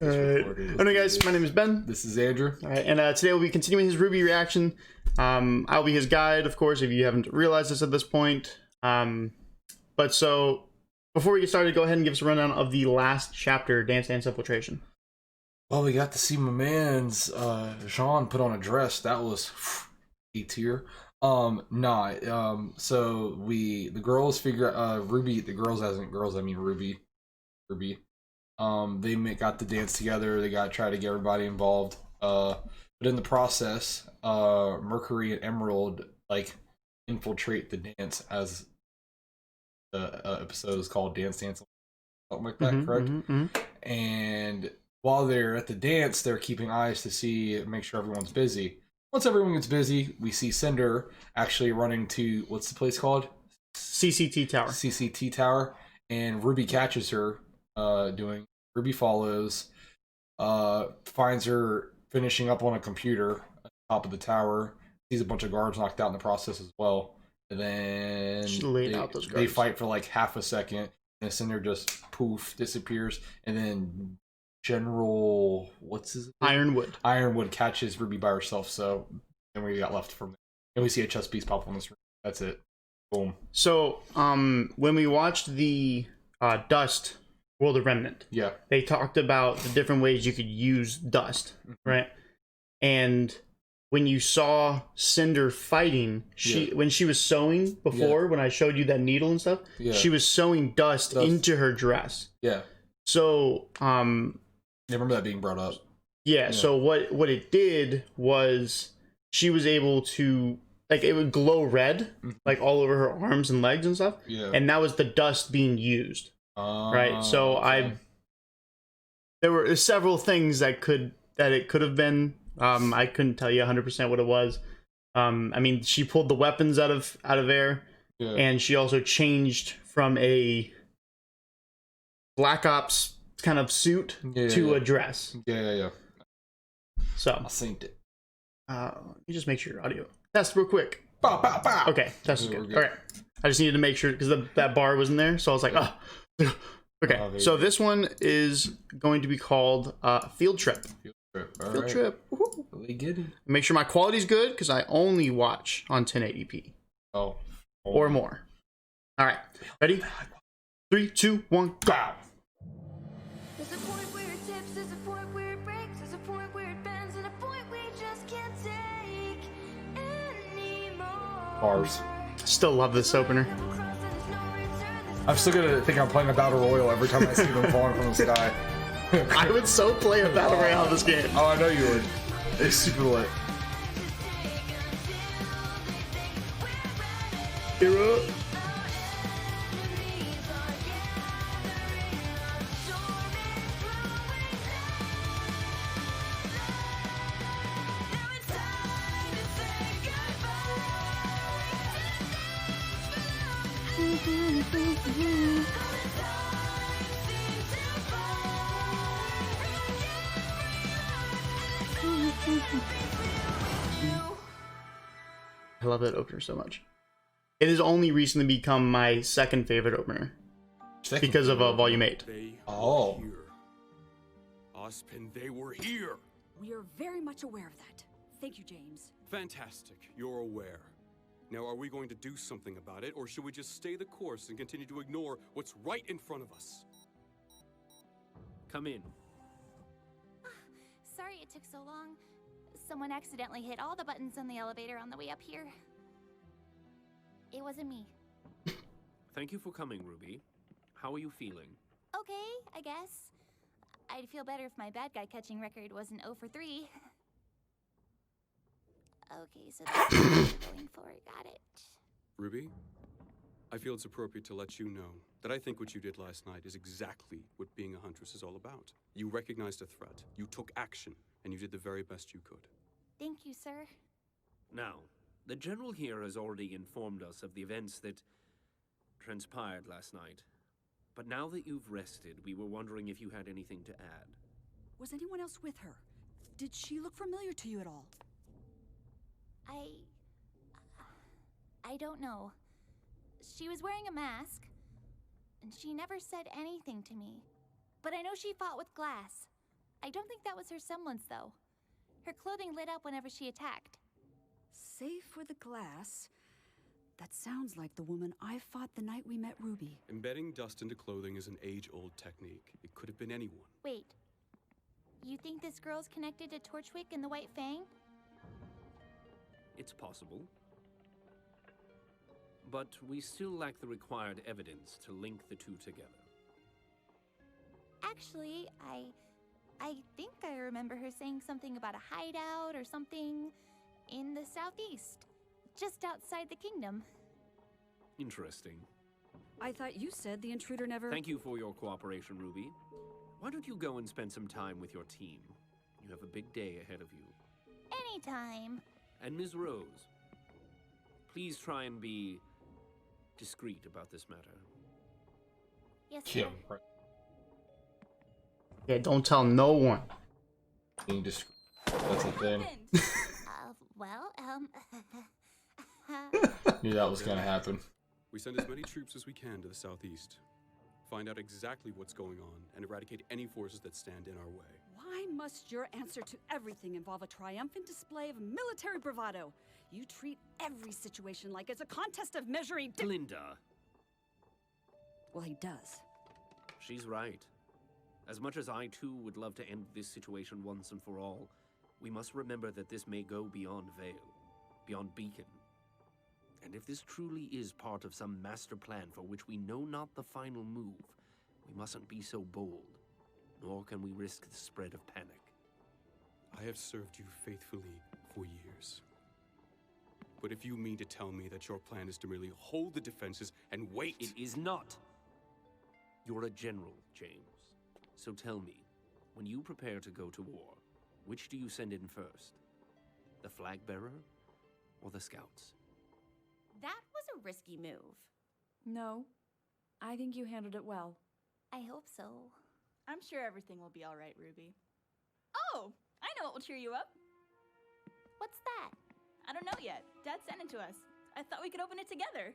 All right, guys, my name is Ben. This is Andrew. All right, and today we'll be continuing his RWBY reaction. I'll be his guide, of course, if you haven't realized this at this point. But so, before we get started, go ahead and give us a rundown of the last chapter, Dance Dance Infiltration. Well, we got to see my man's Jean put on a dress. That was A tier. So the girls figure RWBY, the girls as in girls, I mean RWBY. They got the dance together. They got to try to get everybody involved. But in the process, Mercury and Emerald like infiltrate the dance, as the episode is called Dance Dance, something like that, correct? And while they're at the dance, they're keeping eyes to see, make sure everyone's busy. Once everyone gets busy, we see Cinder actually running to, what's the place called? CCT Tower. CCT Tower. And RWBY catches her RWBY follows, finds her finishing up on a computer at the top of the tower, sees a bunch of guards knocked out in the process as well. And then they fight for like half a second, and Cinder just poof disappears, and then General Ironwood catches RWBY by herself. So then we got left from there, and we see a chess piece pop on the screen. That's it. Boom. So when we watched the Dust World of Remnant, yeah, they talked about the different ways you could use dust, right? And when you saw Cinder fighting, when she was sewing before, when I showed you that needle and stuff, she was sewing dust into her dress. Yeah. So I remember that being brought up. Yeah. So what it did was she was able to, like, it would glow red, like all over her arms and legs and stuff. Yeah. And that was the dust being used. Right. So okay. there were several things that it could have been. I couldn't tell you 100% what it was. I mean, she pulled the weapons out of air, and she also changed from a Black Ops kind of suit to a dress. Yeah. So I synced it. You just make sure your audio test real quick. Bow, bow, bow. Okay, that's good. All right. I just needed to make sure because that bar wasn't there, so I was like, oh. Okay, so this one is going to be called Field Trip. Field Trip. Really good. Make sure my quality's good because I only watch on 1080p. Or more. All right, ready? 3, 2, 1, go. There's a point where it tips, there's a point where it breaks, there's a point where it bends, and a point we just can't take anymore. Bars. Still love this opener. I'm still gonna think I'm playing a battle royal every time I see them falling from the sky. I would so play a battle royale in this game. Oh, I know you would. It's super lit. Hero. I love that opener so much. It has only recently become my second favorite opener because of Volume 8. Oh. Ozpin, they were here. We are very much aware of that. Thank you, James. Fantastic. You're aware. Now, are we going to do something about it, or should we just stay the course and continue to ignore what's right in front of us? Come in. Sorry it took so long. Someone accidentally hit all the buttons on the elevator on the way up here. It wasn't me. Thank you for coming, RWBY. How are you feeling? Okay, I guess. I'd feel better if my bad guy catching record wasn't 0 for 3. Okay, so that's what we're going for. Got it. RWBY, I feel it's appropriate to let you know that I think what you did last night is exactly what being a huntress is all about. You recognized a threat, you took action, and you did the very best you could. Thank you, sir. Now, the General here has already informed us of the events that transpired last night. But now that you've rested, we were wondering if you had anything to add. Was anyone else with her? Did she look familiar to you at all? I don't know. She was wearing a mask, and she never said anything to me. But I know she fought with glass. I don't think that was her semblance, though. Her clothing lit up whenever she attacked. Safe for the glass. That sounds like the woman I fought the night we met Ruby. Embedding dust into clothing is an age-old technique. It could have been anyone. Wait. You think this girl's connected to Torchwick and the White Fang? It's possible. But we still lack the required evidence to link the two together. Actually, I think I remember her saying something about a hideout or something in the southeast, just outside the kingdom. Interesting. I thought you said the intruder never... Thank you for your cooperation, Ruby. Why don't you go and spend some time with your team? You have a big day ahead of you. Anytime. And Ms. Rose, please try and be discreet about this matter. Yes, sir. Yeah, right. Yeah, don't tell no one. Being discreet. That's a thing. Well, Knew that was gonna happen. We send as many troops as we can to the southeast. Find out exactly what's going on and eradicate any forces that stand in our way. Why must your answer to everything involve a triumphant display of military bravado? You treat every situation like it's a contest of measuring... Glinda, Well, he does. she's right. As much as I too would love to end this situation once and for all, we must remember that this may go beyond Vale, beyond Beacon. And if this truly is part of some master plan for which we know not the final move, we mustn't be so bold, nor can we risk the spread of panic. I have served you faithfully for years. But if you mean to tell me that your plan is to merely hold the defenses and wait... It is not. You're a general, James. So tell me, when you prepare to go to war, which do you send in first? The flag bearer or the scouts? That was a risky move. No, I think you handled it well. I hope so. I'm sure everything will be all right, Ruby. Oh, I know what will cheer you up. What's that? I don't know yet. Dad sent it to us. I thought we could open it together.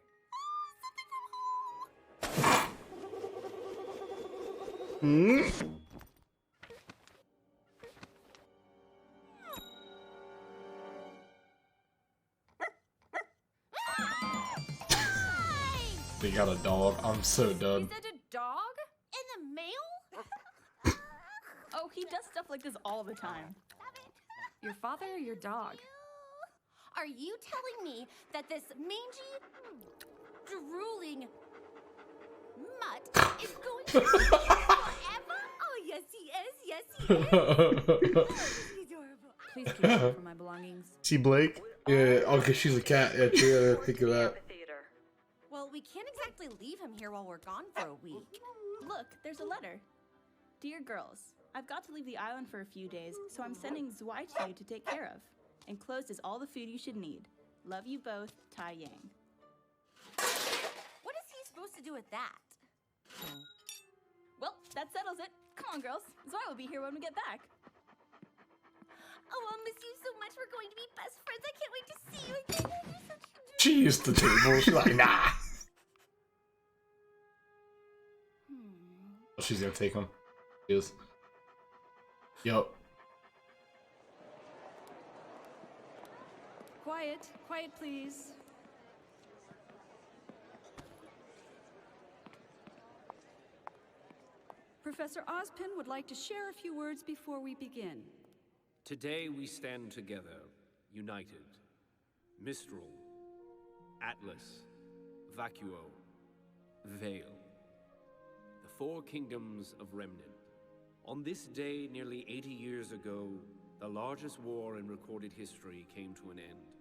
They got a dog. I'm so done. Is that a dog? In the mail? Oh, he does stuff like this all the time. Your father or your dog? Are you telling me that this mangy, drooling mutt is going to live forever? Oh, yes, he is. Yes, he is. Oh, he's adorable. Please keep it up for my belongings. See Blake? Yeah, oh, because she's a cat. Yeah, true, think of that. Well, we can't exactly leave him here while we're gone for a week. Look, there's a letter. Dear girls, I've got to leave the island for a few days, so I'm sending Zwei to you to take care of. Enclosed is all the food you should need. Love you both, Tai Yang. What is he supposed to do with that? Well, that settles it. Come on, girls. Zwei will be here when we get back. Oh, I'll miss you so much. We're going to be best friends. I can't wait to see you again. You're such a... She used the table. She's like, nah. She's gonna take him. She is. Yup. Quiet, quiet, please. Professor Ozpin would like to share a few words before we begin. Today we stand together, united. Mistral, Atlas, Vacuo, Vale. The four kingdoms of Remnant. On this day, nearly 80 years ago, the largest war in recorded history came to an end.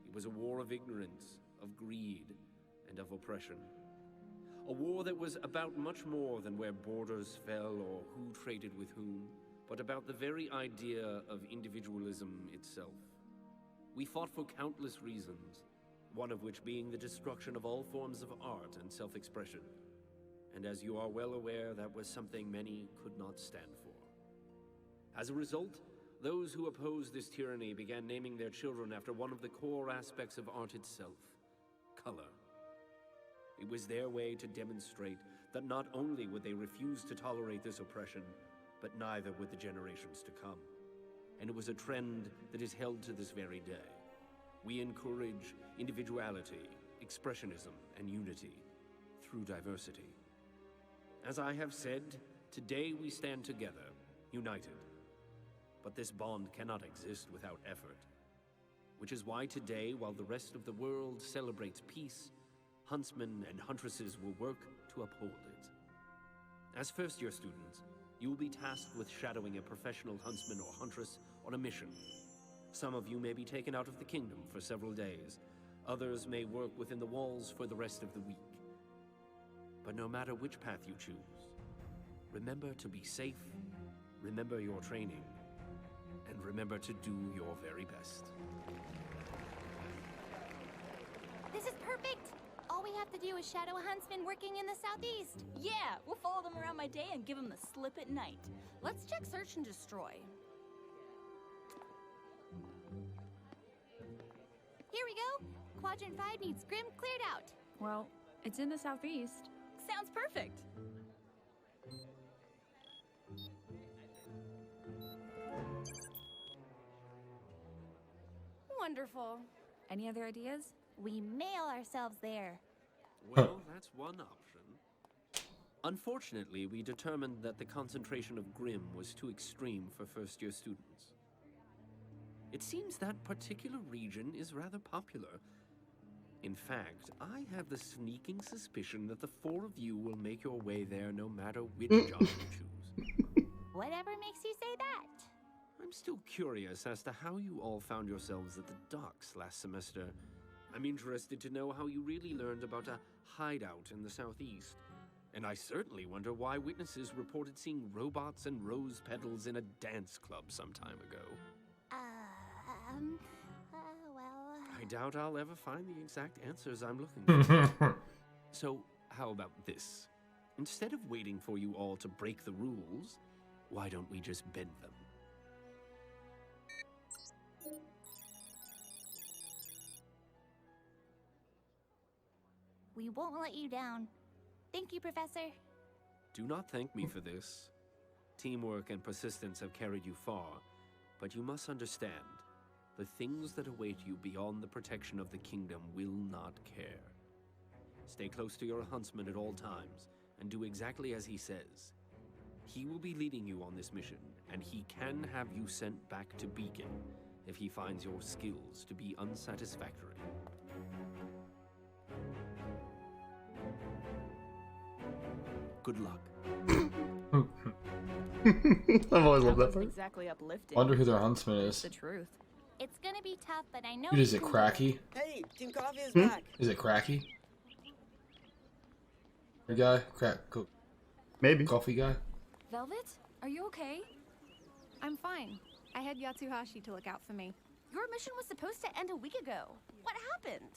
It was a war of ignorance, of greed, and of oppression. A war that was about much more than where borders fell or who traded with whom, but about the very idea of individualism itself. We fought for countless reasons, one of which being the destruction of all forms of art and self-expression. And as you are well aware, that was something many could not stand for. As a result, those who opposed this tyranny began naming their children after one of the core aspects of art itself, color. It was their way to demonstrate that not only would they refuse to tolerate this oppression, but neither would the generations to come. And it was a trend that is held to this very day. We encourage individuality, expressionism, and unity through diversity. As I have said, today we stand together, united. But this bond cannot exist without effort. Which is why today, while the rest of the world celebrates peace, huntsmen and huntresses will work to uphold it. As first-year students, you will be tasked with shadowing a professional huntsman or huntress on a mission. Some of you may be taken out of the kingdom for several days. Others may work within the walls for the rest of the week. But no matter which path you choose, remember to be safe, remember your training, and remember to do your very best. This is perfect! All we have to do is shadow a huntsman working in the southeast. Yeah, we'll follow them around my day and give them the slip at night. Let's check search and destroy. Here we go! Quadrant 5 needs Grim cleared out. Well, it's in the southeast. Sounds perfect. Wonderful. Any other ideas? We mail ourselves there. Well, that's one option. Unfortunately, we determined that the concentration of Grim was too extreme for first-year students. It seems that particular region is rather popular. In fact, I have the sneaking suspicion that the four of you will make your way there no matter which job you choose. Whatever makes you say that? I'm still curious as to how you all found yourselves at the docks last semester. I'm interested to know how you really learned about a hideout in the southeast. And I certainly wonder why witnesses reported seeing robots and rose petals in a dance club some time ago. Well... I doubt I'll ever find the exact answers I'm looking for. So, how about this? Instead of waiting for you all to break the rules, why don't we just bend them? We won't let you down. Thank you, Professor. Do not thank me for this. Teamwork and persistence have carried you far, but you must understand, the things that await you beyond the protection of the kingdom will not care. Stay close to your huntsman at all times, and do exactly as he says. He will be leading you on this mission, and he can have you sent back to Beacon if he finds your skills to be unsatisfactory. Good luck. I've always loved that That part. wasn't exactly uplifting. Wonder who their huntsman It's is. the truth. It's gonna be tough, but I know... Dude, is it Cracky? Hey, Team Coffee is back. Is it Cracky? The guy? Maybe. Coffee guy? Velvet? Are you okay? I'm fine. I had Yatsuhashi to look out for me. Your mission was supposed to end a week ago. What happened?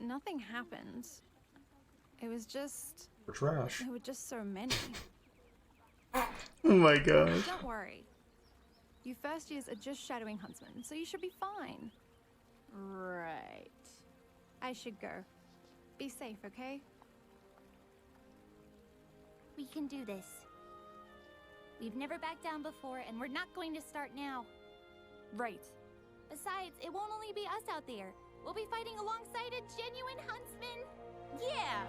Nothing happened. It was just... We're trash. There were just so many. Oh my god. Don't worry. You first years are just shadowing huntsmen, so you should be fine. Right. I should go. Be safe, okay? We can do this. We've never backed down before, and we're not going to start now. Right. Besides, it won't only be us out there. We'll be fighting alongside a genuine huntsman. Yeah!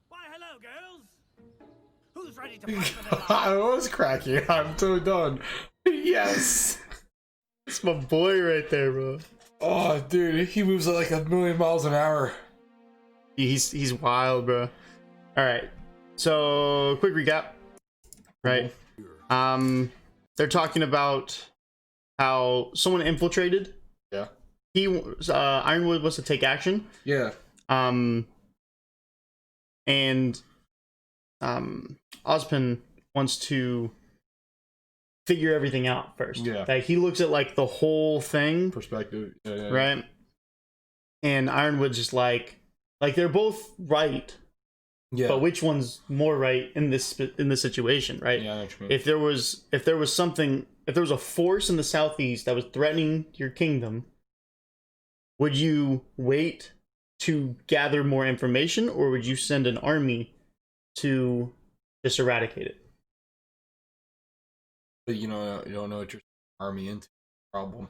Why, hello, girls. Who's ready to fight for their I lives? was Cracky. I'm so done. Yes. That's my boy right there, bro. Oh, dude, he moves at like 1,000,000 miles an hour. He's wild, bro. All right. So, quick recap. Right. They're talking about how someone infiltrated. Yeah. Ironwood was to take action. Yeah. And Ozpin wants to figure everything out first. Yeah. Like he looks at like the whole thing Perspective. Yeah. right? And Ironwood's just like they're both right, Yeah. but which one's more right in this situation, right? Yeah, I know what you mean. If there was a force in the southeast that was threatening your kingdom, would you wait to gather more information, or would you send an army to just eradicate it? but you don't know what your army into. Problem.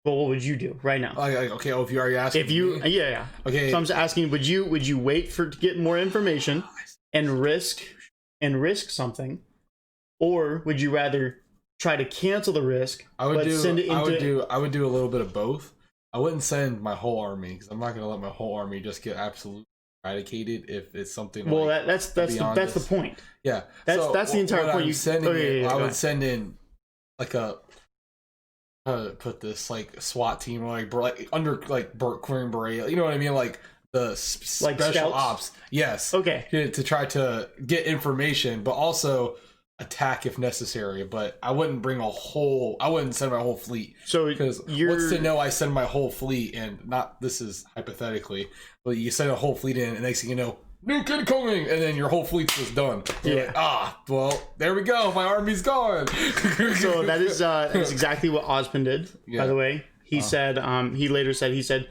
Well, what would you do right now? Okay, if you are asking, yeah. Okay. So I'm just asking, would you wait to get more information and risk something, or would you rather try to cancel the risk? I would do a little bit of both. I wouldn't send my whole army because I'm not gonna let my whole army just get absolutely eradicated if it's something. Well, that's the point. Yeah, that's the entire point. I would send in like a. Put this like SWAT team like under like Green Beret, you know what I mean, like the special scouts? ops. Yes. Okay. To try to get information, but also attack if necessary. But I wouldn't send my whole fleet. So because what's to know I send my whole fleet and not this is hypothetically, but you send a whole fleet in and next thing you know. New kid coming, and then your whole fleet's just done. You're like, well, there we go. My army's gone. So that's exactly what Osmond did. Yeah. By the way, he said, he later said, he said,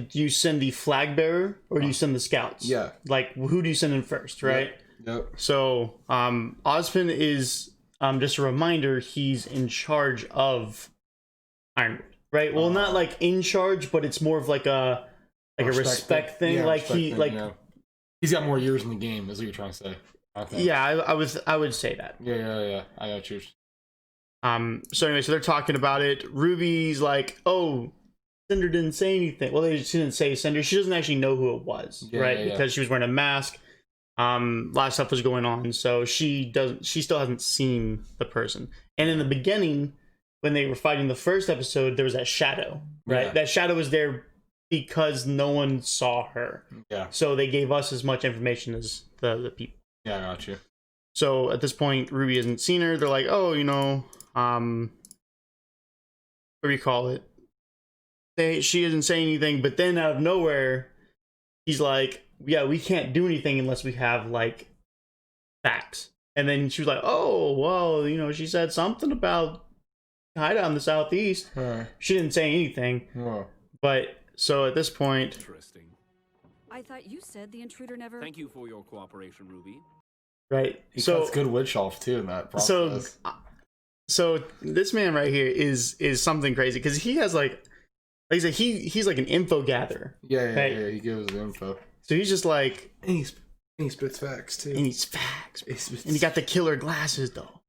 do you send the flag bearer or do you send the scouts? Yeah. Like, who do you send in first, right? Yep. So, Osmond is, just a reminder, he's in charge of Ironwood, right? Well, not like in charge, but it's more of like a respect thing. Yeah, like he's got more years in the game, is what you're trying to say. Okay. Yeah, I would say that. Yeah. I got you. So anyway, so they're talking about it. Ruby's like, oh, Cinder didn't say anything. Well, she didn't say Cinder. She doesn't actually know who it was, right? Yeah. Because she was wearing a mask. A lot of stuff was going on, so she still hasn't seen the person. And in the beginning, when they were fighting the first episode, there was that shadow, right? Yeah. That shadow was there because no one saw her. Yeah. So they gave us as much information as the people. Yeah, I got you. So at this point, Ruby hasn't seen her. They're like, oh, what do you call it? She doesn't say anything, but then out of nowhere, he's like, yeah, we can't do anything unless we have like facts. And then she was like, oh, well, she said something about hideout in the southeast. She didn't say anything. But so at this point, interesting. I thought you said the intruder never. Thank you for your cooperation, Ruby. Right. He cuts good witch off too in that process. So this man right here is something crazy because he has like I said, he's like an info gatherer. Yeah. He gives the info. So he's just like, and he spits facts too. And he's facts. And he got the killer glasses though.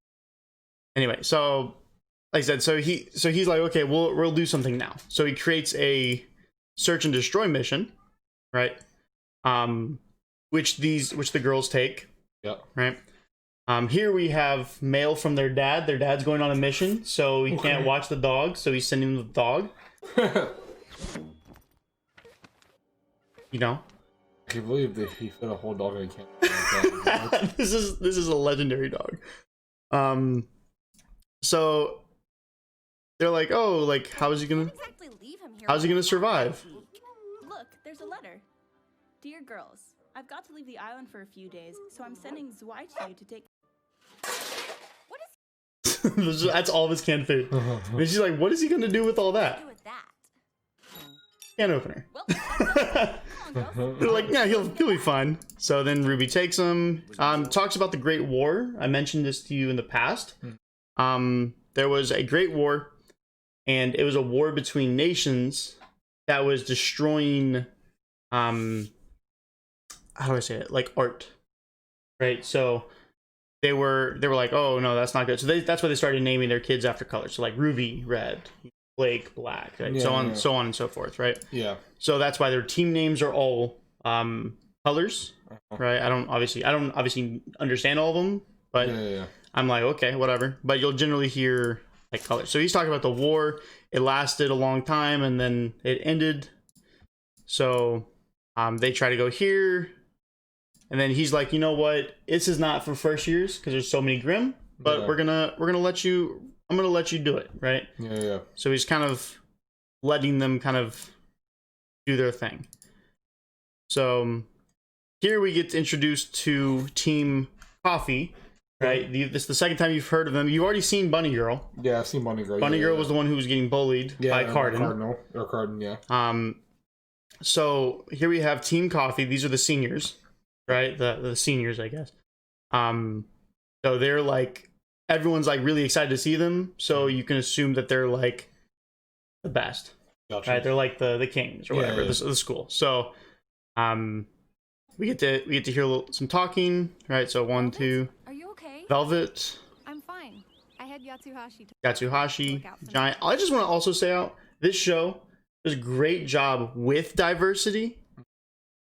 Anyway, so like I said, so he's like, okay, we'll do something now. So he creates a search and destroy mission, right? Which the girls take. Yep. Right. Here we have mail from their dad. Their dad's going on a mission, so he can't watch the dog, so he's sending them the dog. I can't believe that he fed a whole dog in a can. This is a legendary dog. So they're like, oh, like how's he gonna survive? Look, there's a letter. Dear girls, I've got to leave the island for a few days, so I'm sending Zwei to you to take. What is? That's all of his canned food. And she's like, what is he gonna do with all that? Can opener. They're like, yeah, he'll be fine. So then Ruby takes him. Talks about the Great War. I mentioned this to you in the past. There was a Great War, and it was a war between nations that was destroying. How do I say it? Like art, right? So they were like, oh no, that's not good. So that's why they started naming their kids after colors. So like Ruby, red. Blake, black, right? So on and so forth, right? Yeah. So that's why their team names are all colors, right? I don't obviously understand all of them, but I'm like, okay, whatever. But you'll generally hear like colors. So he's talking about the war. It lasted a long time, and then it ended. So they try to go here, and then he's like, you know what? This is not for first years because there's so many Grimm, but we're gonna let you. I'm gonna let you do it, right? Yeah. So he's kind of letting them kind of do their thing. So here we get introduced to Team Coffee, right? This is the second time you've heard of them. You've already seen Bunny Girl. Yeah, I've seen Bunny Girl. Bunny Girl was the one who was getting bullied by Cardin. Cardin, yeah. So here we have Team Coffee. These are the seniors, right? The seniors, I guess. So they're like everyone's like really excited to see them, so you can assume that they're like the best. Gotcha. Right? They're like the kings or whatever, the school. So we get to hear some talking, right? So 1, 2. Are you okay? Velvet, I'm fine. I had Yatsuhashi. Yatsuhashi, Giant. I just want to also say out this show does a great job with diversity,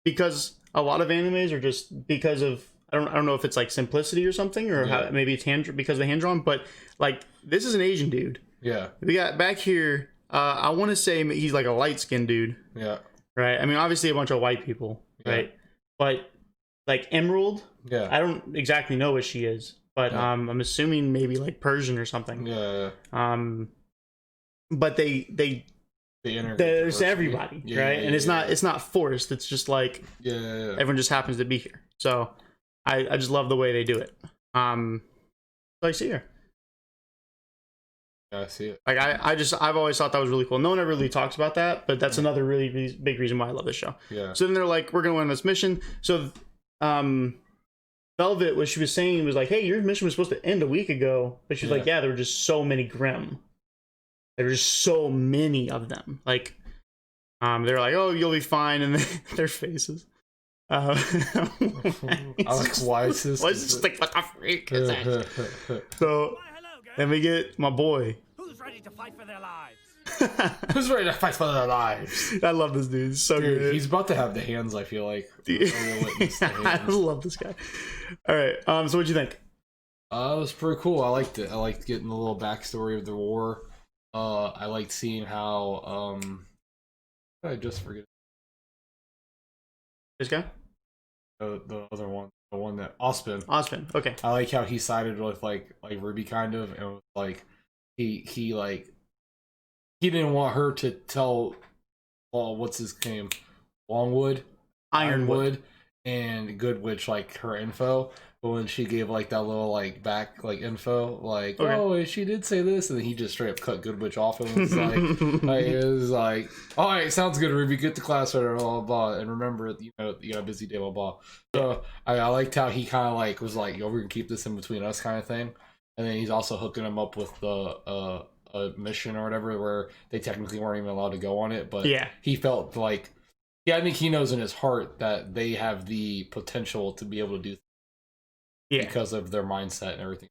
because a lot of animes are just because of I don't know if it's like simplicity or something, or how maybe it's because of the hand drawn, but like this is an Asian dude. Yeah. We got back here. I want to say he's like a light skinned dude. Yeah. Right. I mean, obviously a bunch of white people. Right. But like Emerald. Yeah. I don't exactly know what she is, but I'm assuming maybe like Persian or something. Yeah. But there's everybody, right? And it's not forced. It's just like everyone just happens to be here. So I just love the way they do it. So I see her. Yeah, I see it. Like I've always thought that was really cool. No one ever really talks about that, but that's another really, really big reason why I love this show. Yeah. So then they're like, we're gonna win this mission. So Velvet, what she was saying was like, hey, your mission was supposed to end a week ago, but she's like, yeah, there were just so many Grimm. There were just so many of them. Like, they're like, oh, you'll be fine, and their faces. I like, why is this? Why is this like, what the freak is that? So then we get my boy. Who's ready to fight for their lives? Who's ready to fight for their lives? I love this dude. He's so good. He's about to have the hands, I feel like. I love this guy. All right. So what'd you think? It was pretty cool. I liked it. I liked getting the little backstory of the war. I liked seeing how I just forget this guy. The other one, the one that Ospen. Okay. I like how he sided with like RWBY kind of, and it was like he didn't want her to tell, well, what's his name, Longwood, Ironwood, and Goodwitch like her info. But when she gave like that little like back like info, like oh, she did say this, and then he just straight up cut Goodwitch off and was it was like, all right, sounds good, RWBY, get to class, blah blah blah, and remember, you got a busy day, blah blah. So I liked how he kind of like was like, yo, we're gonna keep this in between us kind of thing, and then he's also hooking him up with the a mission or whatever where they technically weren't even allowed to go on it, but he felt like, I think he knows in his heart that they have the potential to be able to do. Because of their mindset and everything.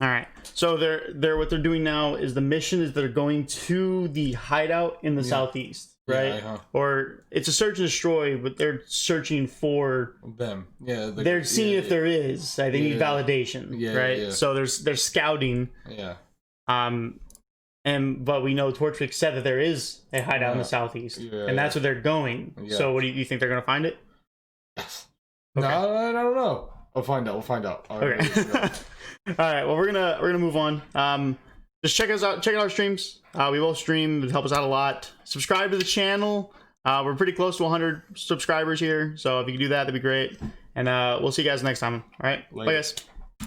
All right. So they're what they're doing now is the mission is they're going to the hideout in the southeast, right? Or it's a search and destroy, but they're searching for them. Yeah. They're seeing if there is. They need validation, right? Yeah. So they're scouting. Yeah. But we know Torchwick said that there is a hideout in the southeast, and that's where they're going. So what do you think they're going to find it? Yes. Okay. No, I don't know. We'll find out. All right. Okay. All right. Well, we're gonna move on. Just check us out. Check out our streams. We both stream. It helps us out a lot. Subscribe to the channel. We're pretty close to 100 subscribers here, so if you can do that, that'd be great. And we'll see you guys next time. All right. Bye, guys.